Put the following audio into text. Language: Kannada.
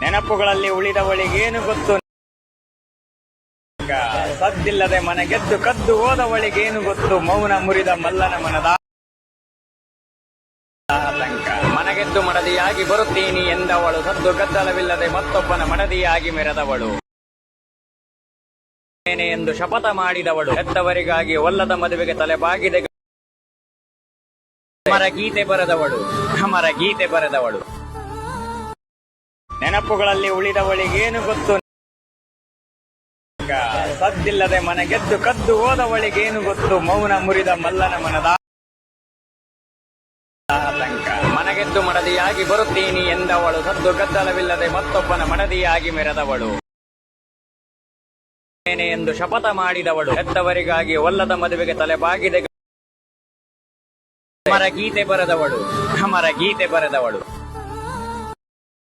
ನೆನಪುಗಳಲ್ಲಿ ಉಳಿದವಳಿಗೇನು ಗೊತ್ತು, ಸದ್ದಿಲ್ಲದೆ ಮನೆಗೆದ್ದು ಕದ್ದು ಹೋದವಳಿಗೇನು ಗೊತ್ತು, ಮೌನ ಮುರಿದ ಮಲ್ಲನ ಮನದ ಆತಂಕ. ಮನೆಗೆದ್ದು ಮಡದಿಯಾಗಿ ಬರುತ್ತೀನಿ ಎಂದವಳು, ಸದ್ದು ಗದ್ದಲವಿಲ್ಲದೆ ಮತ್ತೊಬ್ಬನ ಮಡದಿಯಾಗಿ ಮೆರೆದವಳು. ಎಂದು ಶಪಥ ಮಾಡಿದವಳು, ಹೆತ್ತವರಿಗಾಗಿ ಒಲ್ಲದ ಮದುವೆಗೆ ತಲೆಬಾಗಿದೆ. ಅಮರ ಗೀತೆ ಬರೆದವಳು, ಅಮರ ಗೀತೆ ಬರೆದವಳು. ನೆನಪುಗಳಲ್ಲಿ ಉಳಿದವಳಿಗೇನು ಗೊತ್ತು, ಸದ್ದಿಲ್ಲದೆ ಮನೆಗೆದ್ದು ಕದ್ದು ಹೋದವಳಿಗೇನು ಗೊತ್ತು, ಮೌನ ಮುರಿದ ಮಲ್ಲನ ಮನದ ಆತಂಕ. ಮನೆಗೆದ್ದು ಮಡದಿಯಾಗಿ ಬರುತ್ತೀನಿ ಎಂದವಳು, ಸದ್ದು ಗದ್ದಲವಿಲ್ಲದೆ ಮತ್ತೊಬ್ಬನ ಮಡದಿಯಾಗಿ ಮೆರೆದವಳು. ಎಂದು ಶಪಥ ಮಾಡಿದವಳು, ಹೆತ್ತವರಿಗಾಗಿ ಒಲ್ಲದ ಮದುವೆಗೆ ತಲೆಬಾಗಿದೆ. ಅಮರ ಗೀತೆ ಬರೆದವಳು, ಅಮರ ಗೀತೆ ಬರೆದವಳು.